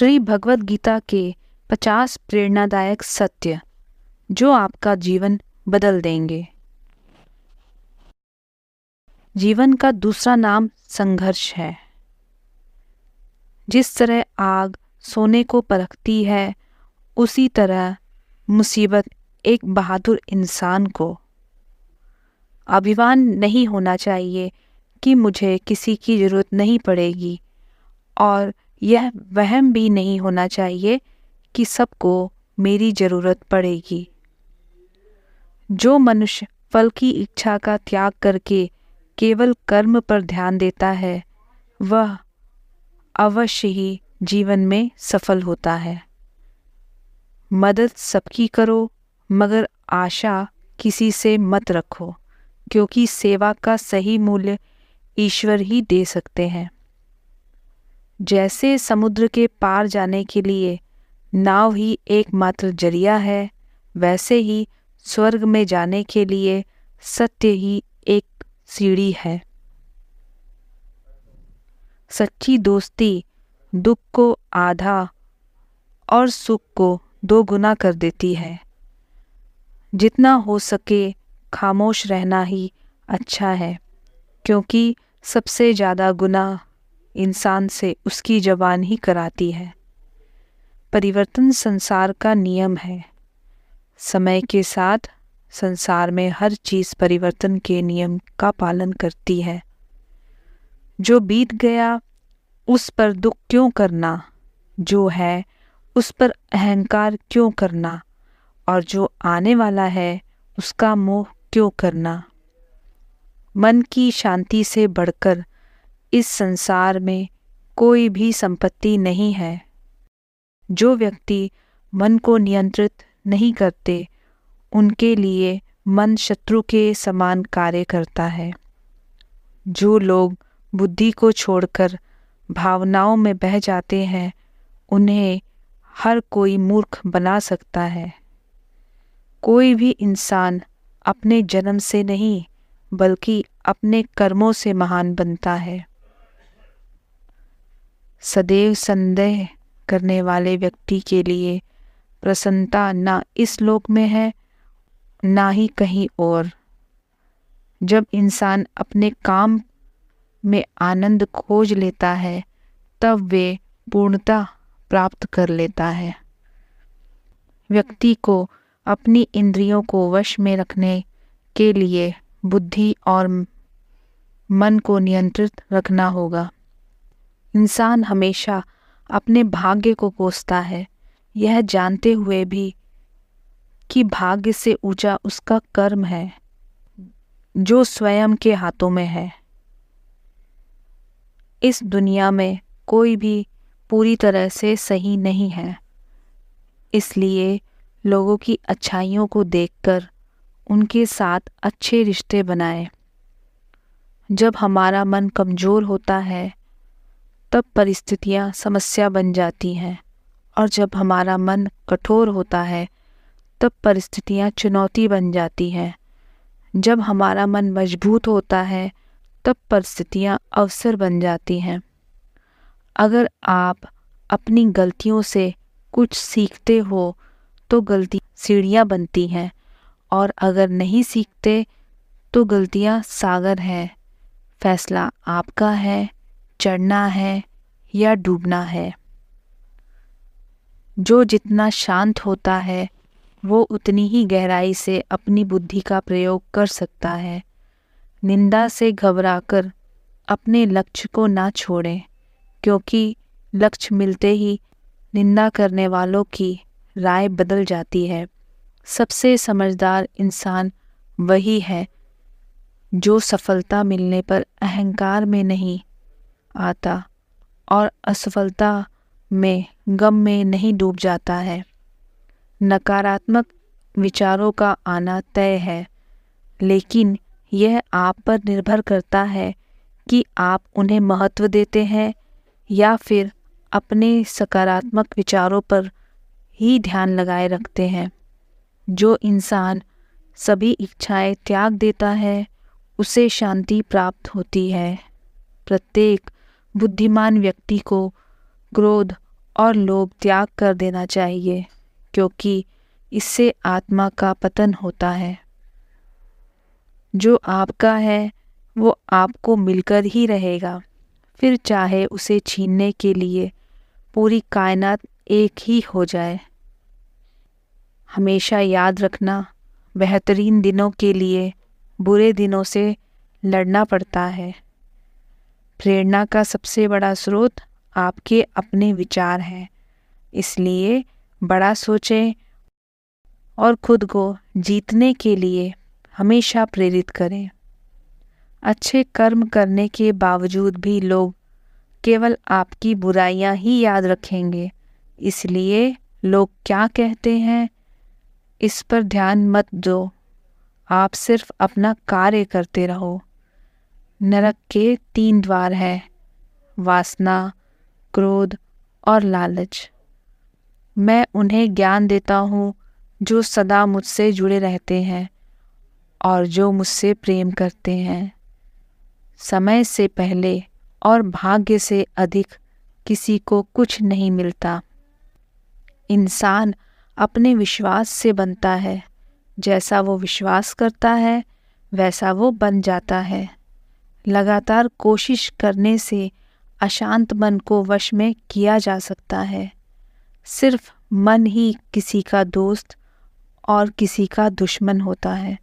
श्री भगवद गीता के 50 प्रेरणादायक सत्य जो आपका जीवन बदल देंगे। जीवन का दूसरा नाम संघर्ष है। जिस तरह आग सोने को परखती है, उसी तरह मुसीबत एक बहादुर इंसान को। अभिमान नहीं होना चाहिए कि मुझे किसी की ज़रूरत नहीं पड़ेगी, और यह वहम भी नहीं होना चाहिए कि सबको मेरी ज़रूरत पड़ेगी। जो मनुष्य फल की इच्छा का त्याग करके केवल कर्म पर ध्यान देता है, वह अवश्य ही जीवन में सफल होता है। मदद सबकी करो, मगर आशा किसी से मत रखो, क्योंकि सेवा का सही मूल्य ईश्वर ही दे सकते हैं। जैसे समुद्र के पार जाने के लिए नाव ही एकमात्र जरिया है, वैसे ही स्वर्ग में जाने के लिए सत्य ही एक सीढ़ी है। सच्ची दोस्ती दुख को आधा और सुख को 2 गुना कर देती है। जितना हो सके खामोश रहना ही अच्छा है, क्योंकि सबसे ज़्यादा गुनाह इंसान से उसकी ज़बान ही कराती है। परिवर्तन संसार का नियम है। समय के साथ संसार में हर चीज़ परिवर्तन के नियम का पालन करती है। जो बीत गया उस पर दुख क्यों करना, जो है उस पर अहंकार क्यों करना, और जो आने वाला है उसका मोह क्यों करना। मन की शांति से बढ़कर इस संसार में कोई भी संपत्ति नहीं है। जो व्यक्ति मन को नियंत्रित नहीं करते, उनके लिए मन शत्रु के समान कार्य करता है। जो लोग बुद्धि को छोड़कर भावनाओं में बह जाते हैं, उन्हें हर कोई मूर्ख बना सकता है। कोई भी इंसान अपने जन्म से नहीं, बल्कि अपने कर्मों से महान बनता है। सदैव संदेह करने वाले व्यक्ति के लिए प्रसन्नता ना इस लोक में है, ना ही कहीं और। जब इंसान अपने काम में आनंद खोज लेता है, तब वे पूर्णता प्राप्त कर लेता है। व्यक्ति को अपनी इंद्रियों को वश में रखने के लिए बुद्धि और मन को नियंत्रित रखना होगा। इंसान हमेशा अपने भाग्य को कोसता है, यह जानते हुए भी कि भाग्य से ऊंचा उसका कर्म है, जो स्वयं के हाथों में है। इस दुनिया में कोई भी पूरी तरह से सही नहीं है, इसलिए लोगों की अच्छाइयों को देखकर उनके साथ अच्छे रिश्ते बनाएं। जब हमारा मन कमज़ोर होता है, तब परिस्थितियाँ समस्या बन जाती हैं, और जब हमारा मन कठोर होता है, तब परिस्थितियाँ चुनौती बन जाती हैं। जब हमारा मन मजबूत होता है, तब परिस्थितियाँ अवसर बन जाती हैं। अगर आप अपनी गलतियों से कुछ सीखते हो, तो गलती सीढ़ियाँ बनती हैं, और अगर नहीं सीखते तो गलतियाँ सागर हैं। फैसला आपका है, चढ़ना है या डूबना है। जो जितना शांत होता है, वो उतनी ही गहराई से अपनी बुद्धि का प्रयोग कर सकता है। निंदा से घबराकर अपने लक्ष्य को ना छोड़ें, क्योंकि लक्ष्य मिलते ही निंदा करने वालों की राय बदल जाती है। सबसे समझदार इंसान वही है जो सफलता मिलने पर अहंकार में नहीं आता और असफलता में गम में नहीं डूब जाता है। नकारात्मक विचारों का आना तय है, लेकिन यह आप पर निर्भर करता है कि आप उन्हें महत्व देते हैं या फिर अपने सकारात्मक विचारों पर ही ध्यान लगाए रखते हैं। जो इंसान सभी इच्छाएं त्याग देता है, उसे शांति प्राप्त होती है। प्रत्येक बुद्धिमान व्यक्ति को क्रोध और लोभ त्याग कर देना चाहिए, क्योंकि इससे आत्मा का पतन होता है। जो आपका है वो आपको मिलकर ही रहेगा, फिर चाहे उसे छीनने के लिए पूरी कायनात एक ही हो जाए। हमेशा याद रखना, बेहतरीन दिनों के लिए बुरे दिनों से लड़ना पड़ता है। प्रेरणा का सबसे बड़ा स्रोत आपके अपने विचार हैं, इसलिए बड़ा सोचें और खुद को जीतने के लिए हमेशा प्रेरित करें। अच्छे कर्म करने के बावजूद भी लोग केवल आपकी बुराइयां ही याद रखेंगे, इसलिए लोग क्या कहते हैं इस पर ध्यान मत दो। आप सिर्फ अपना कार्य करते रहो। नरक के 3 द्वार हैं, वासना, क्रोध और लालच। मैं उन्हें ज्ञान देता हूँ जो सदा मुझसे जुड़े रहते हैं और जो मुझसे प्रेम करते हैं। समय से पहले और भाग्य से अधिक किसी को कुछ नहीं मिलता। इंसान अपने विश्वास से बनता है। जैसा वो विश्वास करता है वैसा वो बन जाता है। लगातार कोशिश करने से अशांत मन को वश में किया जा सकता है। सिर्फ मन ही किसी का दोस्त और किसी का दुश्मन होता है।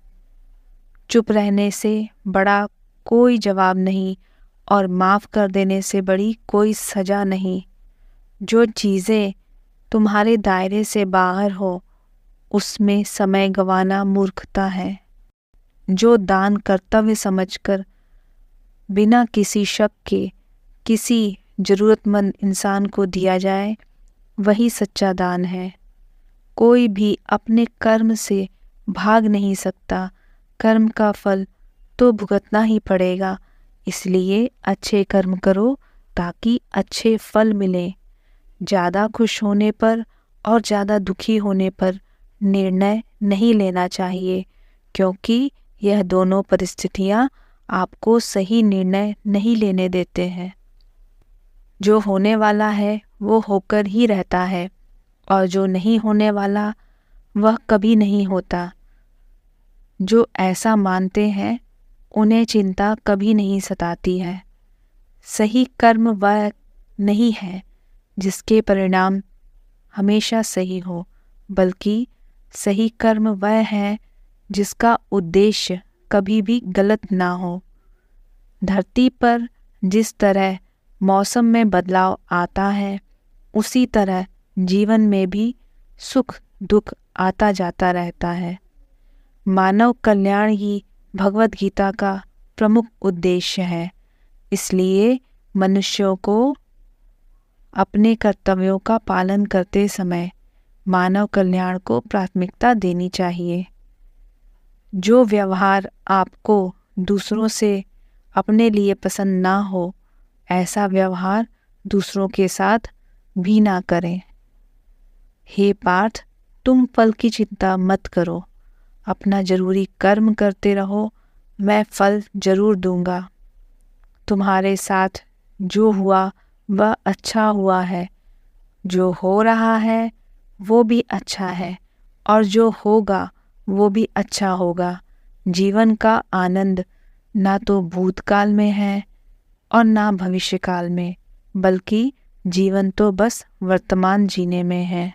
चुप रहने से बड़ा कोई जवाब नहीं और माफ़ कर देने से बड़ी कोई सज़ा नहीं। जो चीज़ें तुम्हारे दायरे से बाहर हो उसमें समय गंवाना मूर्खता है। जो दान कर्तव्य समझकर बिना किसी शक के किसी ज़रूरतमंद इंसान को दिया जाए वही सच्चा दान है। कोई भी अपने कर्म से भाग नहीं सकता। कर्म का फल तो भुगतना ही पड़ेगा, इसलिए अच्छे कर्म करो ताकि अच्छे फल मिलें। ज़्यादा खुश होने पर और ज़्यादा दुखी होने पर निर्णय नहीं लेना चाहिए, क्योंकि यह दोनों परिस्थितियाँ आपको सही निर्णय नहीं लेने देते हैं। जो होने वाला है वो होकर ही रहता है और जो नहीं होने वाला वह कभी नहीं होता। जो ऐसा मानते हैं उन्हें चिंता कभी नहीं सताती है। सही कर्म वह नहीं है जिसके परिणाम हमेशा सही हो, बल्कि सही कर्म वह है जिसका उद्देश्य कभी भी गलत ना हो। धरती पर जिस तरह मौसम में बदलाव आता है उसी तरह जीवन में भी सुख दुख आता जाता रहता है। मानव कल्याण ही भगवत गीता का प्रमुख उद्देश्य है, इसलिए मनुष्यों को अपने कर्तव्यों का पालन करते समय मानव कल्याण को प्राथमिकता देनी चाहिए। जो व्यवहार आपको दूसरों से अपने लिए पसंद ना हो ऐसा व्यवहार दूसरों के साथ भी ना करें। हे पार्थ, तुम फल की चिंता मत करो, अपना जरूरी कर्म करते रहो, मैं फल जरूर दूंगा। तुम्हारे साथ जो हुआ वह अच्छा हुआ है, जो हो रहा है वो भी अच्छा है और जो होगा वो भी अच्छा होगा। जीवन का आनंद ना तो भूतकाल में है और ना भविष्यकाल में, बल्कि जीवन तो बस वर्तमान जीने में है।